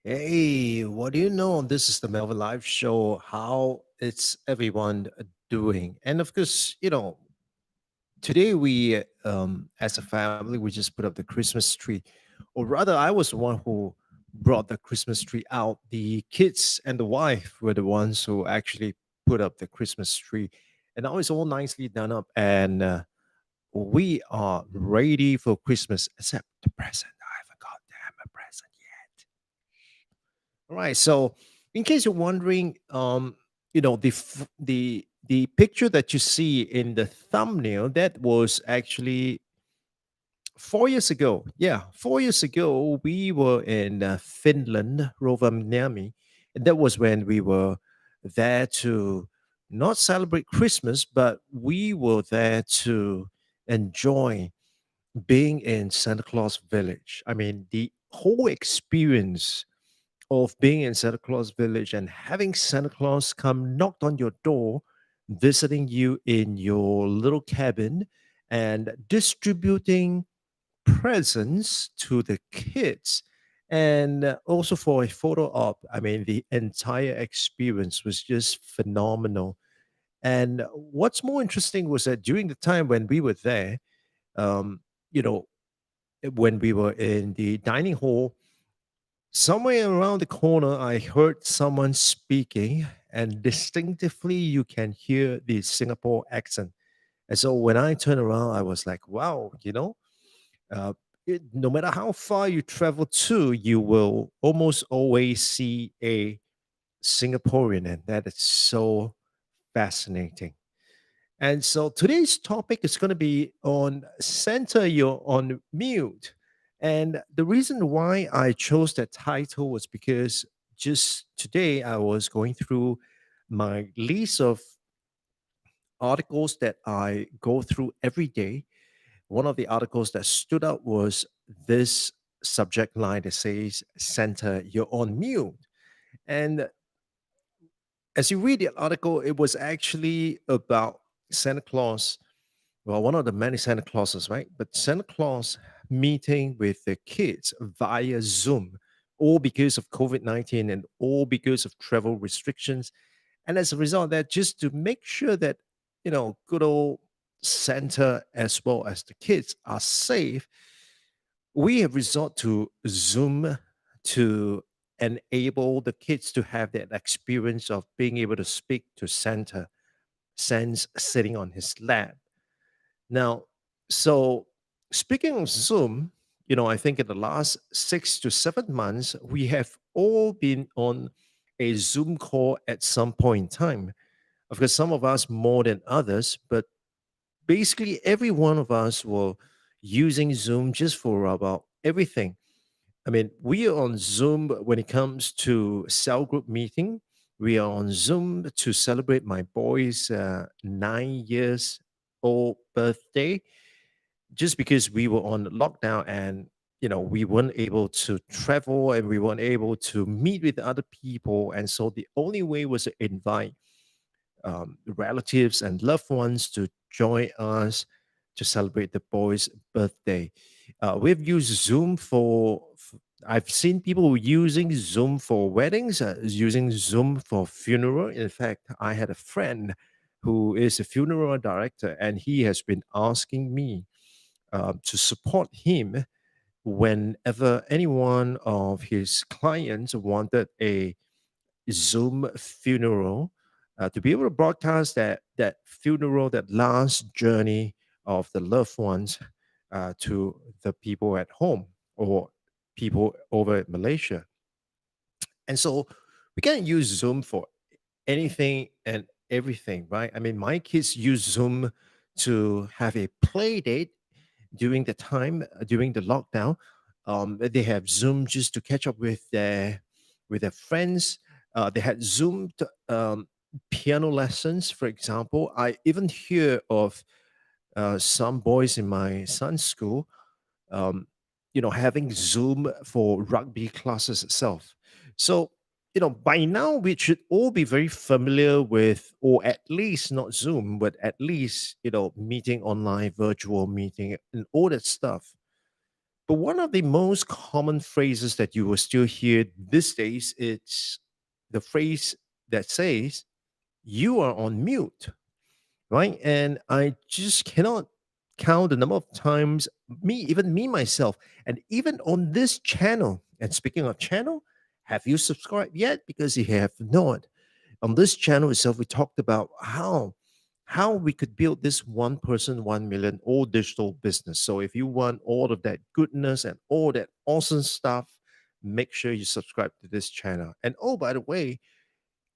Hey, what do you know? This is the Melvin Live Show. How it's everyone doing? And of course, today as a family, we just put up the Christmas tree, or rather, I was the one who brought the Christmas tree out. The kids and the wife were the ones who actually put up the Christmas tree, and now it's all nicely done up, and we are ready for Christmas. Except the present. I forgot damn a present yet. All right. So, in case you're wondering, the picture that you see in the thumbnail that was actually 4 years ago. Yeah, 4 years ago we were in Finland, Rovaniemi, and that was when we were there to not celebrate Christmas, but we were there to enjoy being in Santa Claus Village. I mean, the whole experience of being in Santa Claus Village and having Santa Claus come knocked on your door, visiting you in your little cabin and distributing presents to the kids. And also for a photo op, I mean, the entire experience was just phenomenal. And what's more interesting was that during the time when we were there, um, you know, when we were in the dining hall, somewhere around the corner, I heard someone speaking, and distinctively you can hear the Singapore accent. And so when I turned around, I was like, wow, uh, no matter how far you travel to, you will almost always see a Singaporean, and that is so fascinating. And so today's topic is going to be on center you're on mute. And the reason why I chose that title was because just today I was going through my list of articles that I go through every day. One of the articles that stood out was this subject line that says, Center, you're on mute. And as you read the article, it was actually about Santa Claus. Well, one of the many Santa Clauses, right? But Santa Claus meeting with the kids via Zoom, all because of COVID-19 and all because of travel restrictions. And as a result of that, just to make sure that, good old Santa as well as the kids are safe, we have resort to Zoom to enable the kids to have that experience of being able to speak to Santa, sans sitting on his lap. Now, so speaking of Zoom, I think in the last 6 to 7 months, we have all been on a Zoom call at some point in time. Of course, some of us more than others, but basically every one of us were using Zoom just for about everything. I mean, we are on Zoom when it comes to cell group meeting. We are on Zoom to celebrate my boy's 9 years old birthday just because we were on lockdown and we weren't able to travel and we weren't able to meet with other people, and so the only way was to invite relatives and loved ones to join us to celebrate the boy's birthday. We've used Zoom I've seen people using Zoom for weddings, using Zoom for funeral. In fact, I had a friend who is a funeral director, and he has been asking me to support him whenever any one of his clients wanted a Zoom funeral to be able to broadcast that funeral, that last journey of the loved ones to the people at home or people over at Malaysia. And so we can use Zoom for anything and everything, right? I mean, my kids use Zoom to have a play date during the time during the lockdown. They have Zoom just to catch up with their friends. They had Zoom piano lessons, for example. I even hear of some boys in my son's school, um, having Zoom for rugby classes itself. So, by now we should all be very familiar with, or at least not Zoom, but at least, meeting online, virtual meeting, and all that stuff. But one of the most common phrases that you will still hear these days, it's the phrase that says, "You are on mute," right? And I just cannot count the number of times even me myself, and even on this channel. And speaking of channel, have you subscribed yet? Because if you have not, on this channel itself, we talked about how we could build this 1 person, 1 million all digital business. So if you want all of that goodness and all that awesome stuff, make sure you subscribe to this channel. And oh, by the way,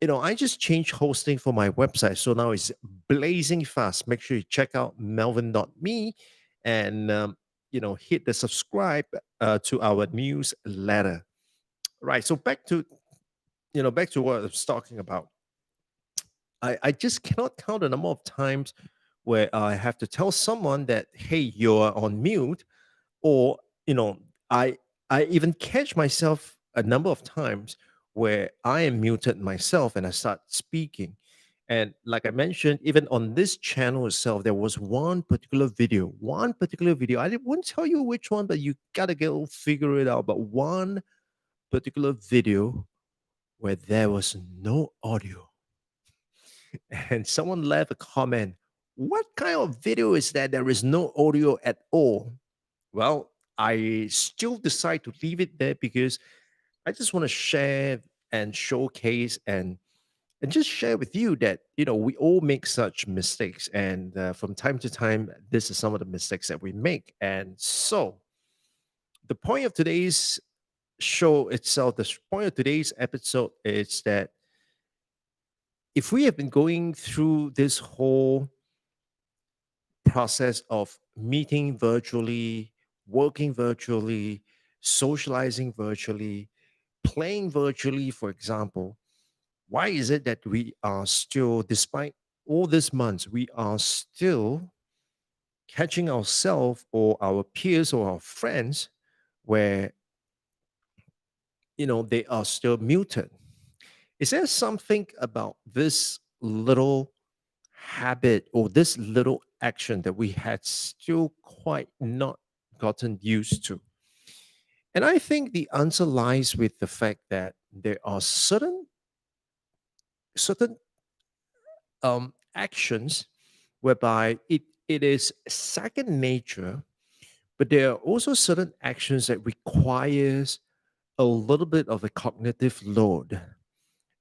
I just changed hosting for my website. So now it's blazing fast. Make sure you check out melvin.me and, hit the subscribe to our newsletter. Right. So back to what I was talking about. I just cannot count the number of times where I have to tell someone that, hey, you're on mute, or you know i I even catch myself a number of times where I am muted myself and I start speaking. And like I mentioned, even on this channel itself, there was one particular video. Won't tell you which one, but you gotta go figure it out. But one particular video where there was no audio, and someone left a comment, what kind of video is that there is no audio at all? Well, I still decide to leave it there because I just want to share and showcase and just share with you that we all make such mistakes, and from time to time, this is some of the mistakes that we make. And so, the point of today's show itself, the point of today's episode is that if we have been going through this whole process of meeting virtually, working virtually, socializing virtually, playing virtually, for example, why is it that we are still, despite all these months, we are still catching ourselves or our peers or our friends where, they are still muted? Is there something about this little habit or this little action that we had still quite not gotten used to? And I think the answer lies with the fact that there are certain actions whereby it is second nature, but there are also certain actions that requires a little bit of a cognitive load.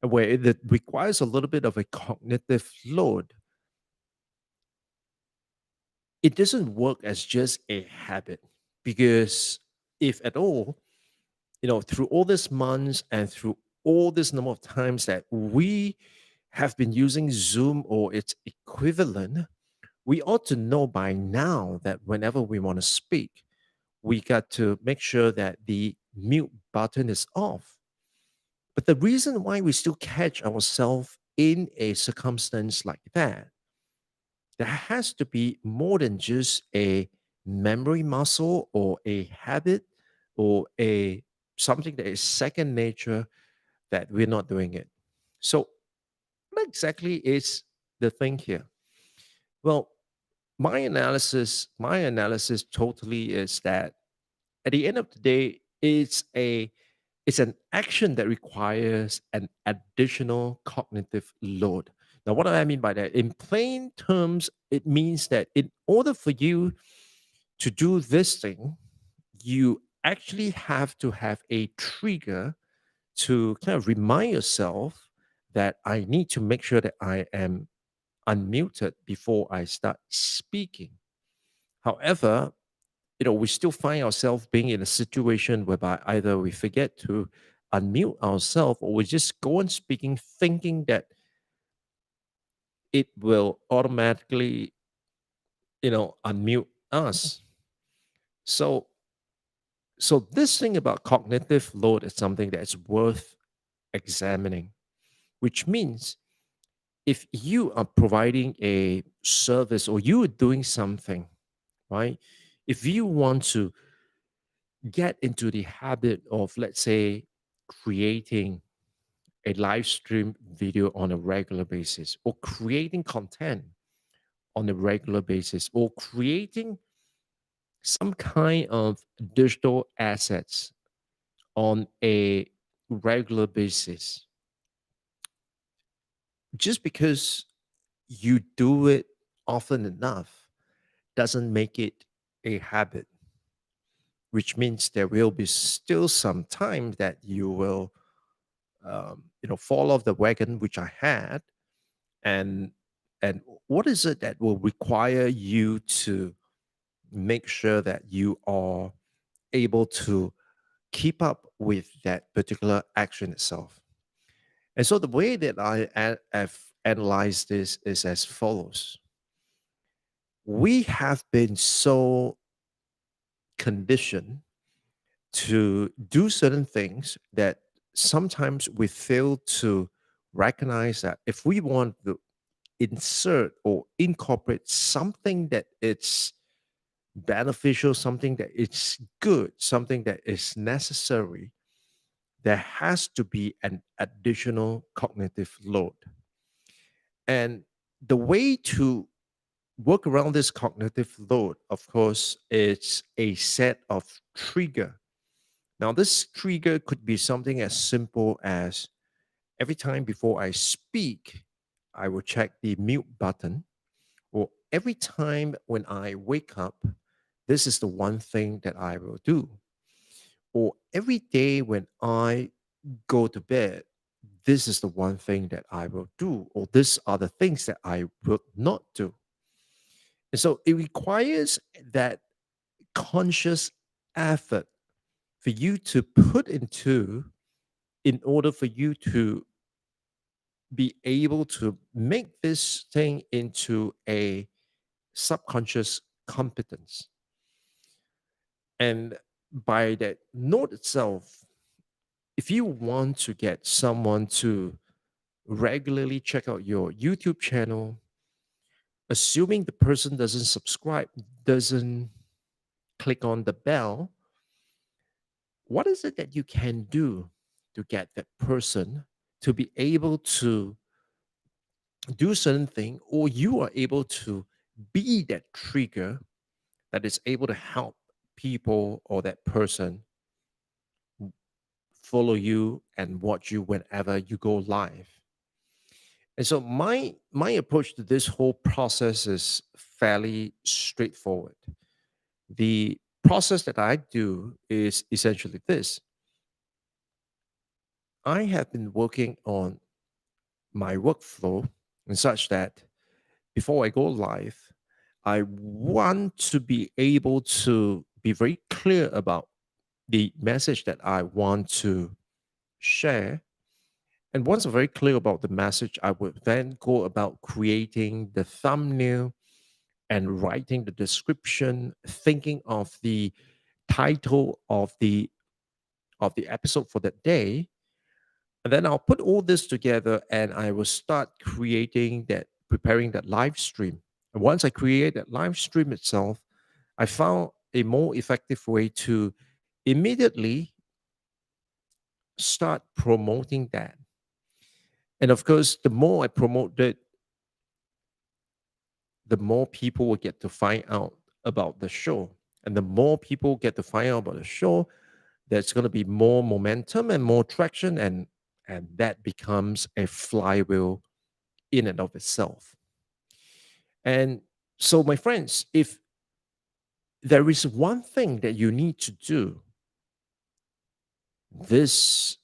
And where it requires a little bit of a cognitive load, it doesn't work as just a habit. Because if at all, through all these months and through all this number of times that we have been using Zoom or its equivalent, we ought to know by now that whenever we want to speak, we got to make sure that the mute button is off. But the reason why we still catch ourselves in a circumstance like that, there has to be more than just a memory muscle or a habit or a something that is second nature that we're not doing it. So what exactly is the thing here? Well, my analysis totally is that at the end of the day, it's an action that requires an additional cognitive load. Now, what do I mean by that? In plain terms, it means that in order for you to do this thing, you actually have to have a trigger to kind of remind yourself that I need to make sure that I am unmuted before I start speaking. However, we still find ourselves being in a situation whereby either we forget to unmute ourselves, or we just go on speaking thinking that it will automatically, unmute us. So this thing about cognitive load is something that's worth examining, which means if you are providing a service or you are doing something, right? If you want to get into the habit of, let's say, creating a live stream video on a regular basis, or creating content on a regular basis, or creating some kind of digital assets on a regular basis, just because you do it often enough doesn't make it a habit, which means there will be still some time that you will, fall off the wagon, which I had. And what is it that will require you to make sure that you are able to keep up with that particular action itself? And so the way that have analyzed this is as follows. We have been so conditioned to do certain things that sometimes we fail to recognize that if we want to insert or incorporate something that it's beneficial, something that it's good, something that is necessary, there has to be an additional cognitive load. And the way to work around this cognitive load, of course, is a set of trigger. Now, this trigger could be something as simple as every time before I speak, I will check the mute button, or every time when I wake up, this is the one thing that I will do, or every day when I go to bed, this is the one thing that I will do, or these are the things that I will not do. And so it requires that conscious effort for you to put into, in order for you to be able to make this thing into a subconscious competence. And by that note itself, if you want to get someone to regularly check out your YouTube channel, assuming the person doesn't subscribe, doesn't click on the bell, what is it that you can do to get that person to be able to do certain thing, or you are able to be that trigger that is able to help people or that person follow you and watch you whenever you go live? And so my approach to this whole process is fairly straightforward. The process that I do is essentially this. I have been working on my workflow in such that before I go live, I want to be able to be very clear about the message that I want to share. And once I'm very clear about the message, I would then go about creating the thumbnail and writing the description, thinking of the title of the episode for that day. And then I'll put all this together and I will start creating that, preparing that live stream. And once I create that live stream itself, I found a more effective way to immediately start promoting that. And of course, the more I promote it, the more people will get to find out about the show. And the more people get to find out about the show, there's going to be more momentum and more traction, and that becomes a flywheel in and of itself. And so, my friends, if there is one thing that you need to do this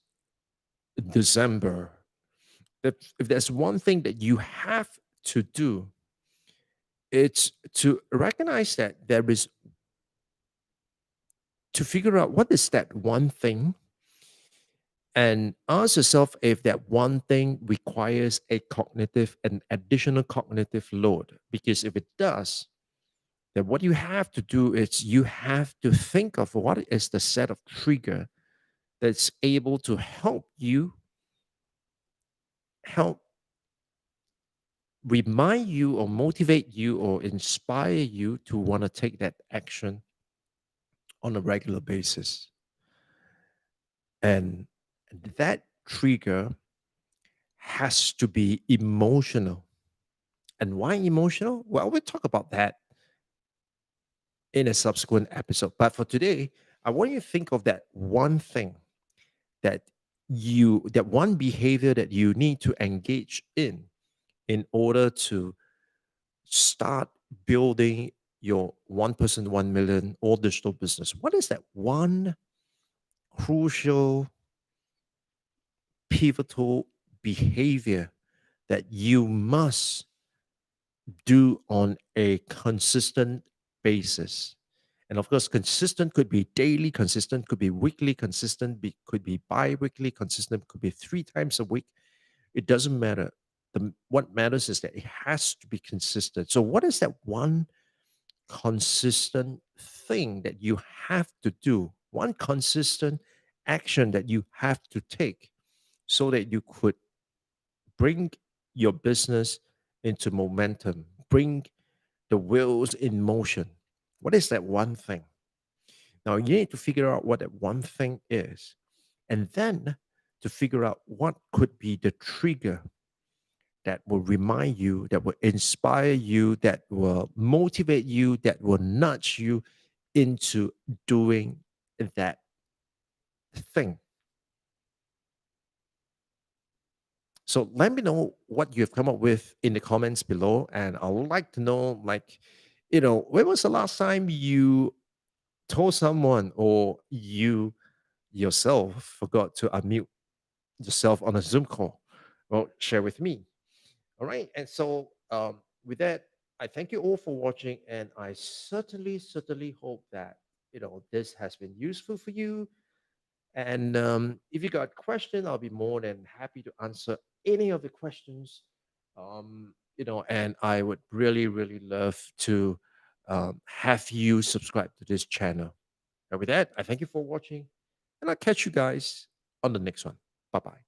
December, if there's one thing that you have to do, it's to recognize that there is, to figure out what is that one thing and ask yourself if that one thing requires an additional cognitive load. Because if it does, then what you have to do is you have to think of what is the set of trigger that's able to help remind you or motivate you or inspire you to want to take that action on a regular basis. And that trigger has to be emotional. And why emotional? Well, we'll talk about that in a subsequent episode. But for today, I want you to think of that one thing that that one behavior that you need to engage in order to start building your 1% 1 million all digital business. What is that one crucial, pivotal behavior that you must do on a consistent basis? And of course, consistent could be daily, consistent could be weekly, could be bi weekly, consistent could be 3 times a week. It doesn't matter. What matters is that it has to be consistent. So, what is that one consistent thing that you have to do? One consistent action that you have to take so that you could bring your business into momentum, bring the wheels in motion. What is that one thing? Now, you need to figure out what that one thing is, and then to figure out what could be the trigger that will remind you, that will inspire you, that will motivate you, that will nudge you into doing that thing. So let me know what you've come up with in the comments below. And I would like to know, like, when was the last time you told someone or you yourself forgot to unmute yourself on a Zoom call? Well, share with me. All right. And so with that, I thank you all for watching. And I certainly hope that, this has been useful for you. And if you got a question, I'll be more than happy to answer any of the questions. And I would really love to have you subscribe to this channel. And with that, I thank you for watching, and I'll catch you guys on the next one. Bye bye.